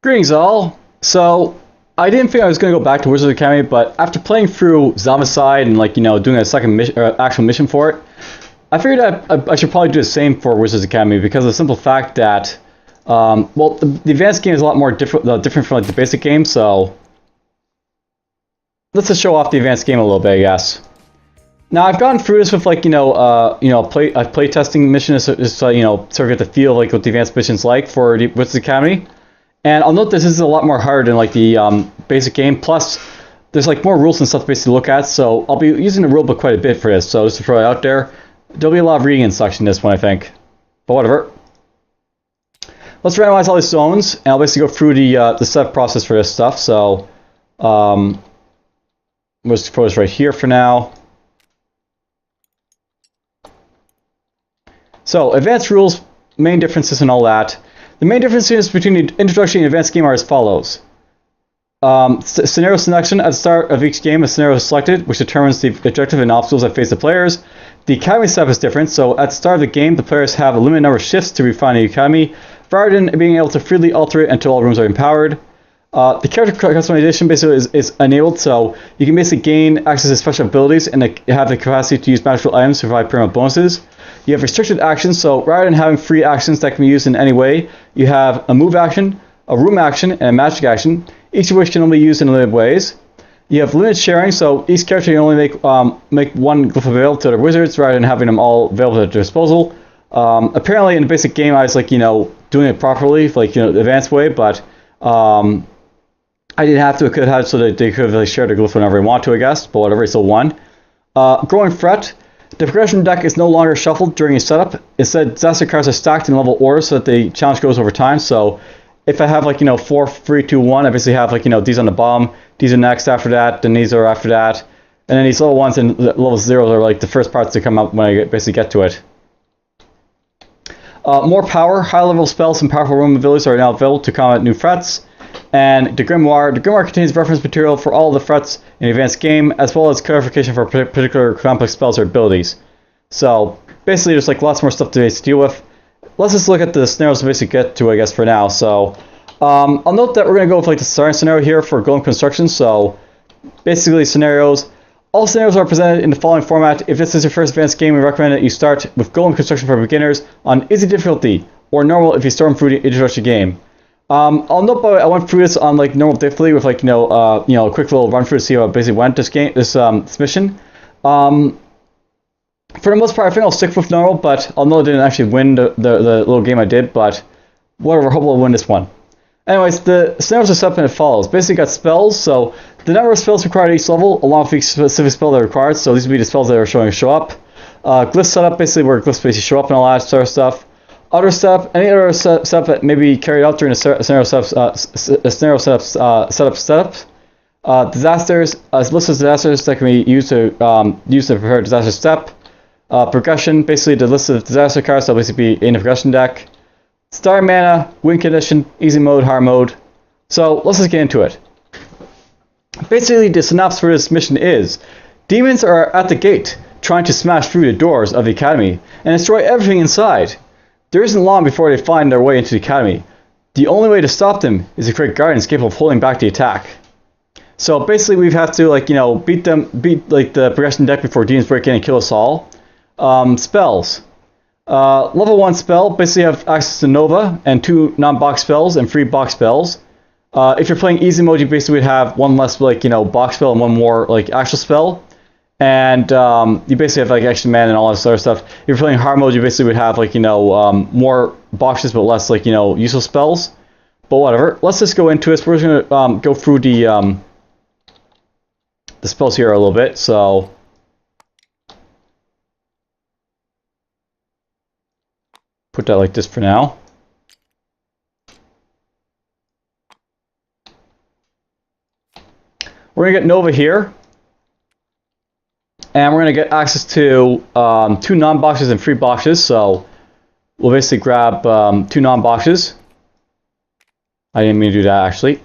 Greetings all. So I didn't think I was going to go back to Wizards Academy, but after playing through Zombicide and doing a second mission, actual mission for it, I figured I should probably do the same for Wizards Academy because of the simple fact that the advanced game is a lot more different from the basic game. So let's just show off the advanced game a little bit, I guess. Now I've gone through this with a play testing mission, sort of get the feel of what the advanced mission's like for the Wizards Academy. And I'll note this is a lot more hard than the basic game. Plus, there's more rules and stuff to basically look at. So I'll be using the rulebook quite a bit for this. So just to throw it out there, there'll be a lot of reading and such in this one, I think. But whatever. Let's randomize all these zones, and I'll basically go through the setup process for this stuff. So we'll just put this right here for now. So advanced rules, main differences, and all that. The main differences between the introductory and advanced game are as follows. Scenario selection. At the start of each game, a scenario is selected, which determines the objective and obstacles that face the players. The Academy setup is different, so at the start of the game, the players have a limited number of shifts to refine the Academy, rather than being able to freely alter it until all rooms are empowered. The character customization basically is enabled, so you can basically gain access to special abilities and have the capacity to use magical items to provide permanent bonuses. You have restricted actions, so rather than having free actions that can be used in any way, you have a move action, a room action, and a magic action, each of which can only be used in limited ways. You have limited sharing, so each character can only make one glyph available to other wizards rather than having them all available at their disposal. Apparently in the basic game I was doing it properly, the advanced way, but I didn't have to. I could have had so that they could have shared their glyph whenever they want to, I guess, but whatever, it's still one. Growing threat. The progression deck is no longer shuffled during a setup. Instead, disaster cards are stacked in level order so that the challenge goes over time. So if I have 4, 3, 2, 1, I basically have these on the bottom, these are next after that, then these are after that, and then these level 1s and level 0s are the first parts to come up when I basically get to it. More power, high level spells and powerful room abilities are now available to combat new threats. And the Grimoire. The Grimoire contains reference material for all the threats in the advanced game, as well as clarification for particular complex spells or abilities. So basically, there's lots more stuff to deal with. Let's just look at the scenarios to basically get to, I guess, for now. So I'll note that we're going to go with the starting scenario here for Golem construction. So basically, scenarios. All scenarios are presented in the following format. If this is your first advanced game, we recommend that you start with Golem construction for beginners on easy difficulty, or normal if you storm through the introductory game. I'll note, but I went through this on normal difficulty with a quick little run through to see how it basically went this mission. For the most part, I think I'll stick with normal, but I'll know I didn't actually win the little game I did, but whatever, hope I'll win this one. Anyways, the scenarios are set up and it follows. Basically, got spells, so the number of spells required at each level, along with each specific spell that are required. So these would be the spells that are show up. Glyph setup, basically where glyphs basically show up and all that sort of stuff. Other stuff, any other stuff that may be carried out during the scenario setup. Disasters, a list of disasters that can be used to prepare a disaster step. Progression, basically the list of disaster cards that will basically be in the progression deck. Star mana, win condition, easy mode, hard mode. So let's just get into it. Basically, the synopsis for this mission is: demons are at the gate, trying to smash through the doors of the academy and destroy everything inside. There isn't long before they find their way into the academy. The only way to stop them is to create guardians capable of holding back the attack. So basically, we have to beat the progression deck before demons break in and kill us all. Spells. Level 1 spell basically have access to Nova and 2 non-box spells and 3 box spells. If you're playing easy mode, you basically would have 1 less box spell and 1 more actual spell. And you basically have extra mana and all that sort of stuff. If you're playing hard mode, you basically would have more boxes but less useful spells. But whatever. Let's just go into this. We're just gonna go through the spells here a little bit. So put that like this for now. We're gonna get Nova here. And we're going to get access to 2 non-boxes and 3 boxes, so we'll basically grab 2 non-boxes. I didn't mean to do that, actually.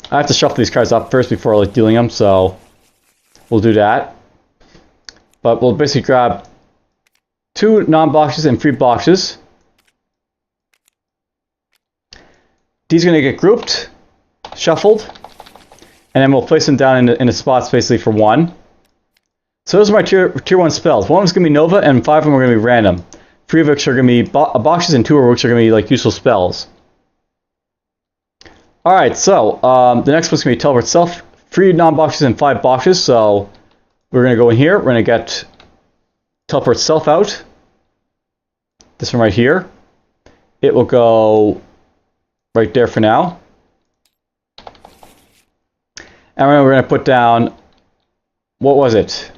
I have to shuffle these cards up first before dealing them, so we'll do that. But we'll basically grab 2 non-boxes and 3 boxes. These are going to get grouped, shuffled, and then we'll place them down in the spots basically for 1. So those are my tier 1 spells. 1 is going to be Nova, and 5 of them are going to be random. 3 of which are going to be boxes, and 2 of which are going to be like useful spells. Alright, so the next one's going to be Teleport Self. 3 non-boxes and 5 boxes, so we're going to go in here. We're going to get Teleport Self out. This one right here. It will go right there for now. And we're going to put down, what was it?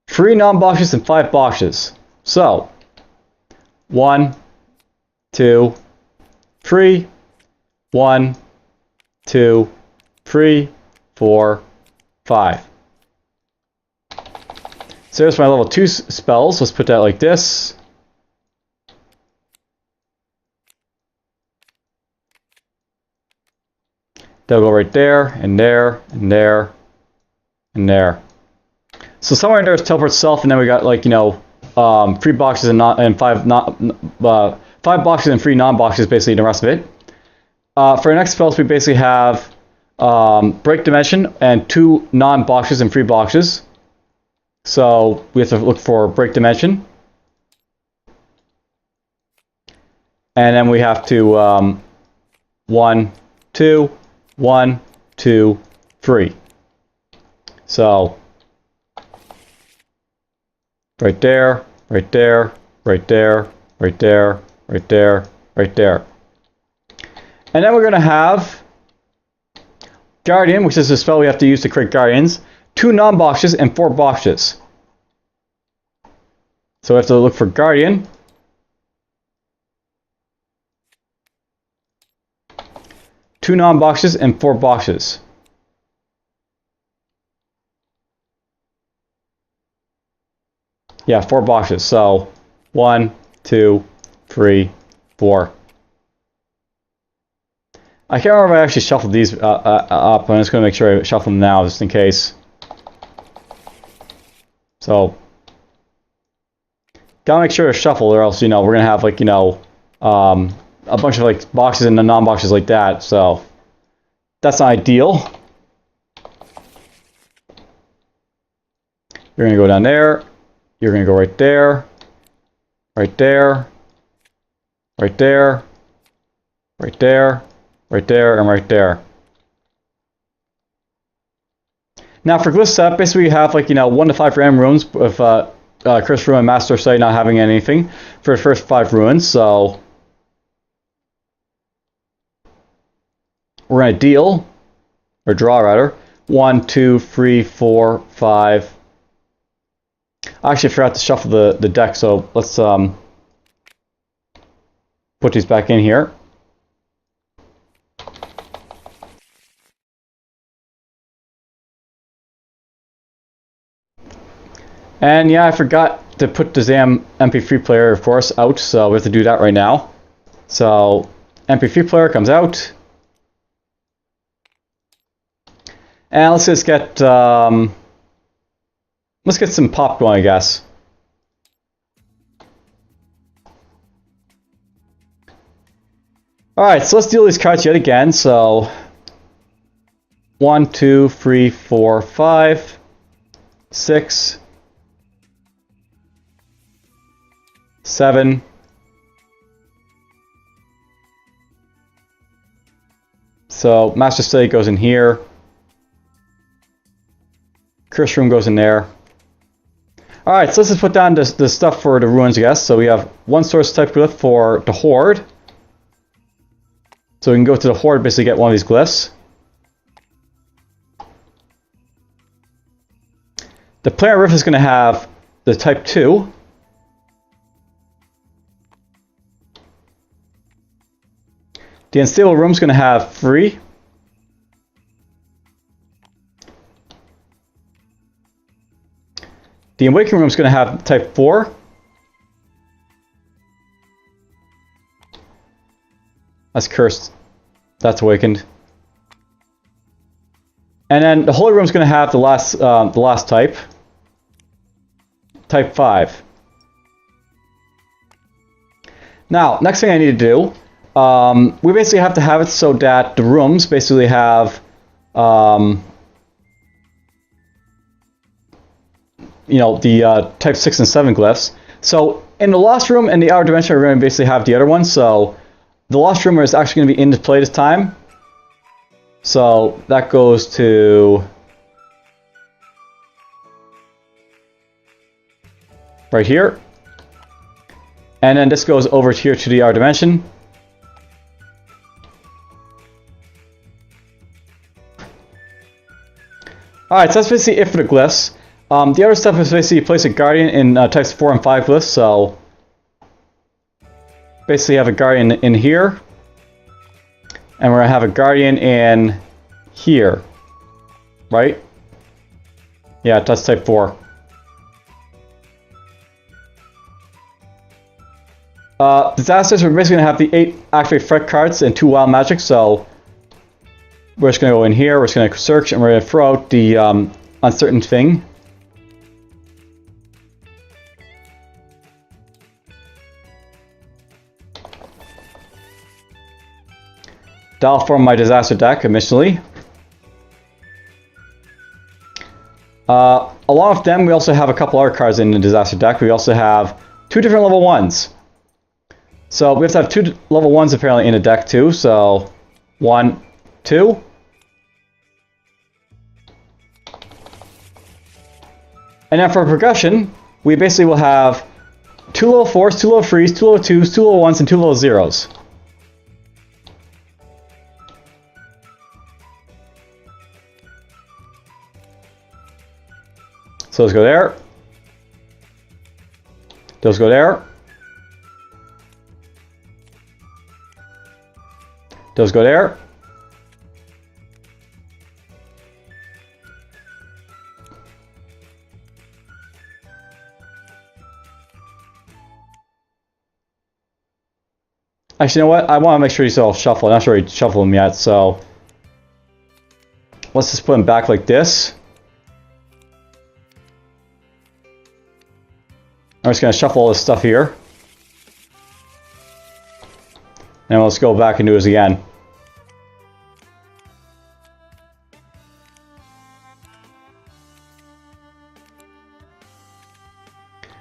3 non-boxes and 5 boxes. So, 1, 2, 3, 1, 2, 3, 4, 5. So there's my level 2 spells. Let's put that like this. They'll go right there, and there, and there, and there. So somewhere in there is Teleport Self, and then we got like, you know, 3 boxes and 5 boxes and 3 non-boxes, basically the rest of it. For our next spells, we basically have Break Dimension and 2 non-boxes and 3 boxes. So we have to look for Break Dimension. And then we have to 1, 2, 1, 2, 3. So right there, right there, right there, right there, right there, right there. And then we're going to have Guardian, which is a spell we have to use to create Guardians. 2 non-boxes and 4 boxes. So we have to look for Guardian. Two non-boxes and 4 boxes. Yeah, 4 boxes. So 1, 2, 3, 4. I can't remember if I actually shuffled these up. I'm just going to make sure I shuffle them now, just in case. So, gotta make sure to shuffle, or else, you know, we're gonna have like, you know, a bunch of like boxes and non-boxes like that. So, that's not ideal. You're gonna go down there. You're gonna go right there, right there, right there, right there, right there, and right there. Now for glyph setup, basically we have like, you know, 1 to 5 random runes with Curse Rune and Master Sight not having anything for the first 5 runes. So we're going to deal, or draw rather, 1, 2, 3, 4, 5. I actually forgot to shuffle the deck, so let's put these back in here. And yeah, I forgot to put the ZAM MP3 player, of course, out, so we have to do that right now. So, MP3 player comes out. And let's just get, let's get some pop going, I guess. Alright, so let's deal these cards yet again. So, 1, 2, 3, 4, 5, 6, 7, so Master Study goes in here, Curse Room goes in there. Alright, so let's just put down the stuff for the ruins, I guess. So we have 1 source type glyph for the Horde. So we can go to the Horde, basically get one of these glyphs. The Planar Rift is going to have the type 2. The Unstable Room is going to have 3. The Awakening Room is going to have type 4. That's cursed. That's awakened. And then the Holy Room is going to have the last type. Type 5. Now, next thing I need to do, we basically have to have it so that the rooms basically have, the type 6 and 7 glyphs. So in the Lost Room and the Outer Dimension, we're going to basically have the other one. So the Lost Room is actually going to be in play this time. So that goes to right here. And then this goes over here to the Outer Dimension. Alright, so that's basically it for the glyphs. The other stuff is basically place a Guardian in types 4 and 5 glyphs, so basically have a Guardian in here, and we're going to have a Guardian in here, right? Yeah, that's type 4. Disasters, we're basically going to have the 8 activate threat cards and 2 wild magic, so we're just going to go in here, we're just going to search, and we're going to throw out the uncertain thing. That'll form my disaster deck initially. Along with them, we also have a couple other cards in the disaster deck. We also have 2 different level 1s. So we have to have 2 level 1s apparently in the deck too. So 1, 2. And then for progression, we basically will have 2 level 4s, 2 level 3s, 2 level 2s, 2 level 1s, and 2 level 0s. So those go there. Those go there. Those go there. Actually, you know what? I want to make sure he's all shuffled. I'm not sure he shuffled them yet, so let's just put him back like this. I'm just going to shuffle all this stuff here. And let's go back and do this again.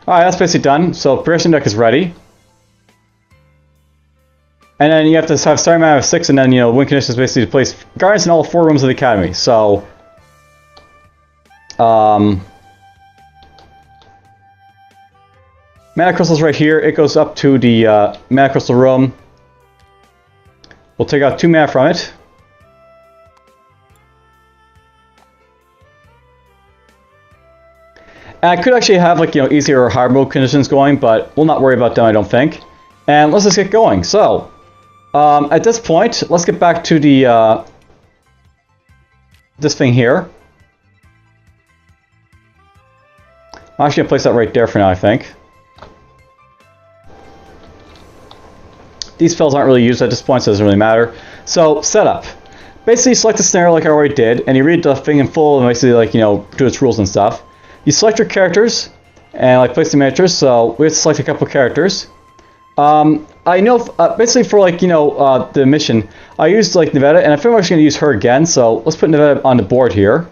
Alright, that's basically done. So progression deck is ready. And then you have to have starting mana of 6, and then, win conditions basically to place Guardians in all 4 rooms of the Academy. So, mana crystals right here. It goes up to the mana crystal room. We'll take out 2 mana from it. And I could actually have easier or hard mode conditions going, but we'll not worry about them, I don't think. And let's just get going. So, at this point, let's get back to the this thing here. I'm actually gonna place that right there for now, I think. These spells aren't really used at this point, so it doesn't really matter. So, setup. Basically, select a scenario like I already did, and you read the thing in full and basically, do its rules and stuff. You select your characters, and, place the miniatures, so we have to select a couple characters. I know, basically for, the mission, I used, Nevada, and I'm pretty much going to use her again, so let's put Nevada on the board here.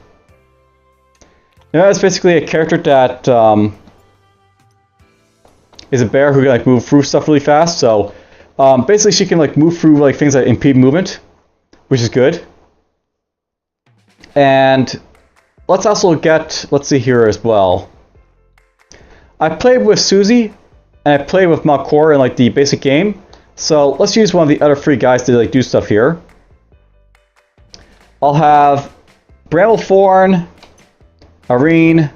Nevada is basically a character that, is a bear who can, move through stuff really fast, so... basically, she can move through things that impede movement, which is good. And let's also let's see here as well. I played with Susie, and I played with Malcor in the basic game. So let's use one of the other 3 guys to do stuff here. I'll have Bramblethorn, Irene,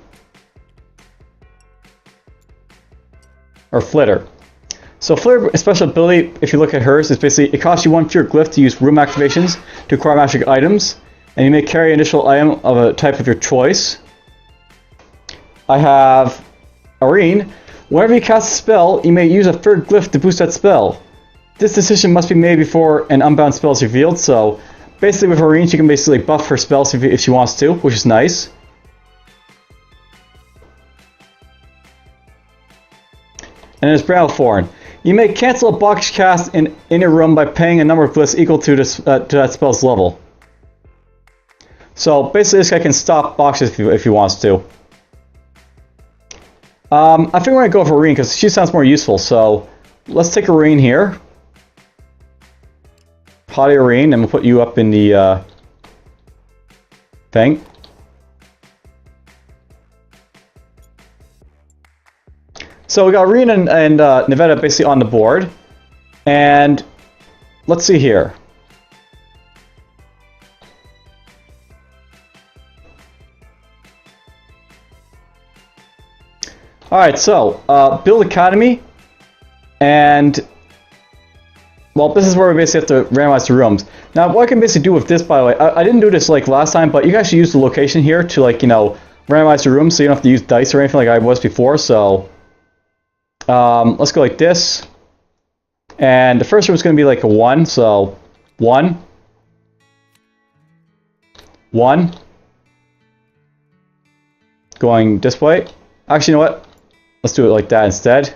or Flitter. So Flitter special ability, if you look at hers, is basically it costs you 1 fewer glyph to use room activations to acquire magic items, and you may carry an initial item of a type of your choice. I have Irene. Whenever you cast a spell, you may use a third glyph to boost that spell. This decision must be made before an unbound spell is revealed, so basically with Irene, she can basically buff her spells if she wants to, which is nice. And there's Bramblethorn. You may cancel a box cast in your room by paying a number of glyphs equal to that spell's level. So basically this guy can stop boxes if he wants to. I think we're going to go for Irene because she sounds more useful, so let's take Irene here. Potty Irene, and we'll put you up in the thing. So we got Irene and Nevada basically on the board. And let's see here. Alright, so build Academy. And well, this is where we basically have to randomize the rooms. Now, what I can basically do with this, by the way, I didn't do this like last time, but you can actually use the location here to, like, you know, randomize the rooms so you don't have to use dice or anything like I was before. So let's go like this. And the first room is going to be like a 1, so 1, 1. Going this way. Actually, you know what? Let's do it like that instead.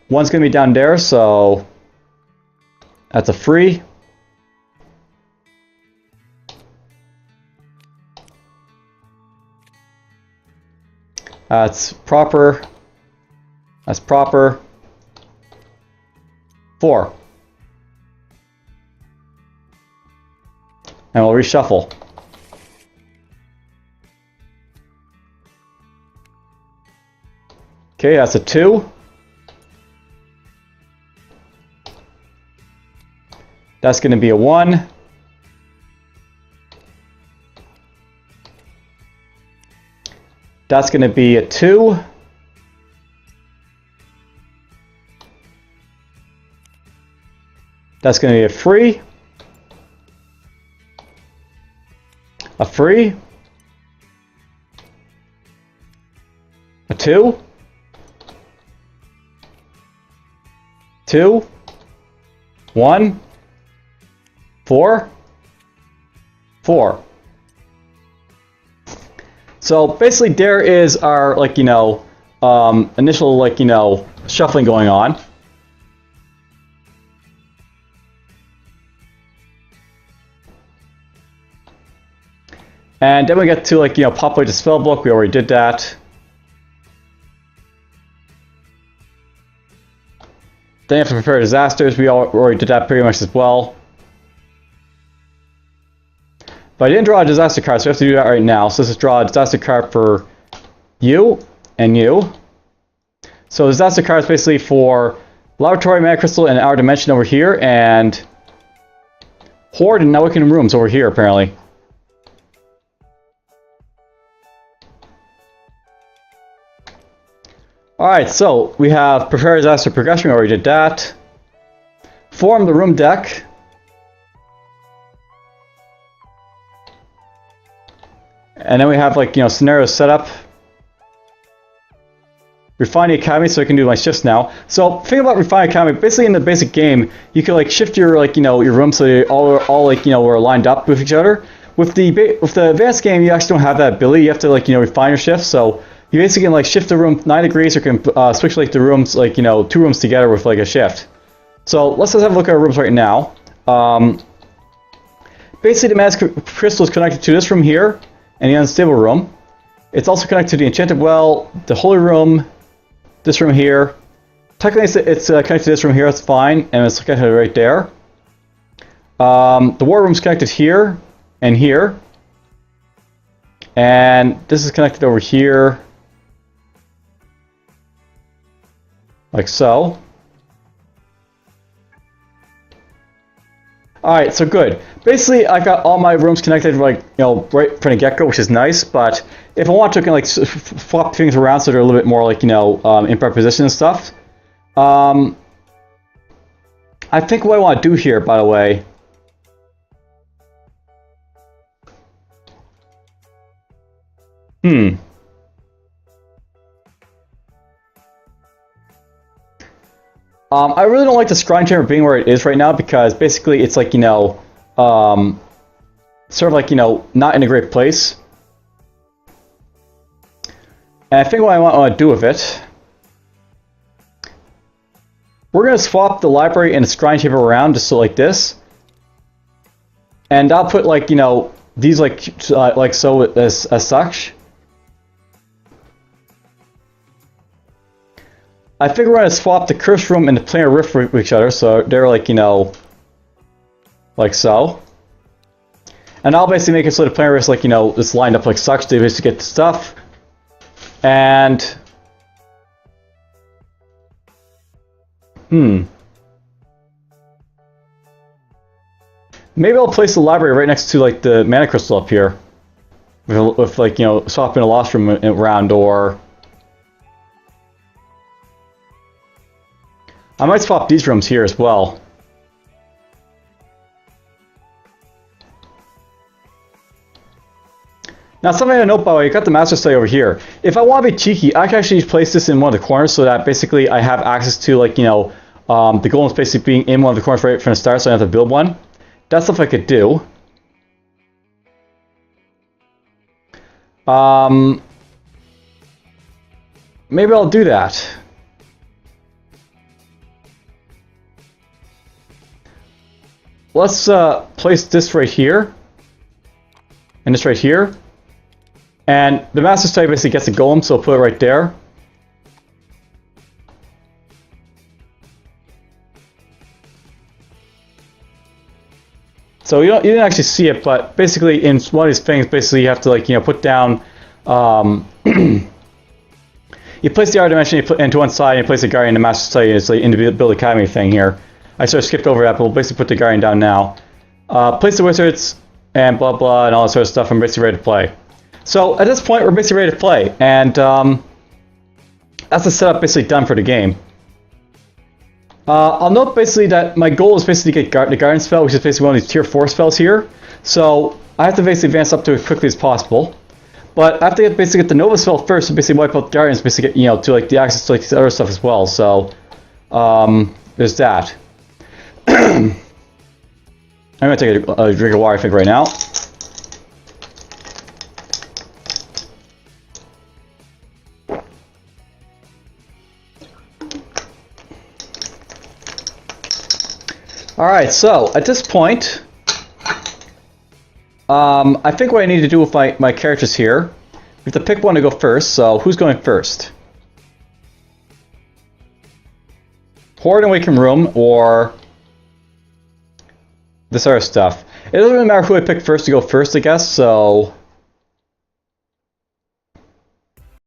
1's going to be down there, so that's a free. That's proper. That's proper. 4. And we'll reshuffle. Okay, that's a 2. That's going to be a 1. That's going to be a 2. That's going to be a free. A free. A 2. 2. 1. 4. 4. So basically there is our, like, you know, initial, like, you know, shuffling going on. And then we get to, like, you know, populate the spell book. We already did that. Then you have to prepare disasters. We already did that pretty much as well. But I didn't draw a disaster card, so we have to do that right now. So let's just draw a disaster card for you and you. So the disaster card is basically for Laboratory, Mana Crystal, and Our Dimension over here, and Horde and Networking Rooms over here, apparently. Alright, so we have Prepare Disaster Progression, we already did that. Form the room deck. And then we have, like, you know, scenarios set up. Refine the Academy, so I can do my shifts now. So, think about Refine Academy. Basically, in the basic game, you can, like, shift your, like, you know, your rooms so they all like, you know, are lined up with each other. With the advanced game, you actually don't have that ability. You have to, like, you know, refine your shifts. So you basically can, like, shift the room 9 degrees, or can switch, like, the rooms, like, you know, 2 rooms together with, like, a shift. So let's just have a look at our rooms right now. Basically, the Mana Crystal is connected to this room here. And the Unstable Room. It's also connected to the Enchanted Well, the Holy Room, this room here. Technically, it's connected to this room here, that's fine, and it's connected right there. The War Room's connected here, and here. And this is connected over here. Like so. Alright, so good. Basically, I've got all my rooms connected, like, you know, right from the get-go, which is nice, but if I want to, I can, like, flop things around so they're a little bit more, like, you know, in proper position and stuff. I think what I want to do here, by the way, I really don't like the scrying chamber being where it is right now, because basically it's, like, you know, sort of, like, you know, not in a great place. And I think what I want to do with it, we're going to swap the library and the scrying table around just so like this. And I'll put like, you know, these like so as such. I think we're going to swap the curse room and the planar rift with each other, so they're like, you know, like so. And I'll basically make it so the planar rift, like, you know, it's lined up like such to basically get the stuff. And maybe I'll place the library right next to like the mana crystal up here, with like, you know, swapping a lost room around, or I might swap these rooms here as well. Now, something to note, by the way, you got the master study over here. If I want to be cheeky, I can actually place this in one of the corners so that basically I have access to, like, you know, the golems basically being in one of the corners right from the start, so I don't have to build one. That's stuff I could do. Maybe I'll do that. Let's place this right here, and this right here. And the master study basically gets a golem, so I'll put it right there. So you didn't actually see it, but basically in one of these things, basically you have to, like, you know, put down, you place the art dimension, you put into one side, and you place the guardian in the master study. It's like in the build academy thing here. I sort of skipped over that, but we'll basically put the guardian down now. Place the wizards and blah blah and all that sort of stuff. I'm basically ready to play. So at this point, we're basically ready to play, and that's the setup basically done for the game. I'll note basically that my goal is basically to get the Guardian spell, which is basically one of these tier 4 spells here. So I have to basically advance up to it as quickly as possible. But I have to basically get the Nova spell first to basically wipe out the Guardians, basically get, you know, to like the access to like this other stuff as well. So there's that. I'm gonna take a drink of water, I think, right now. Alright, so at this point, I think what I need to do with my characters here, we have to pick one to go first, so who's going first? Horde and Awakened Room, or this other stuff. It doesn't really matter who I pick first to go first, I guess, so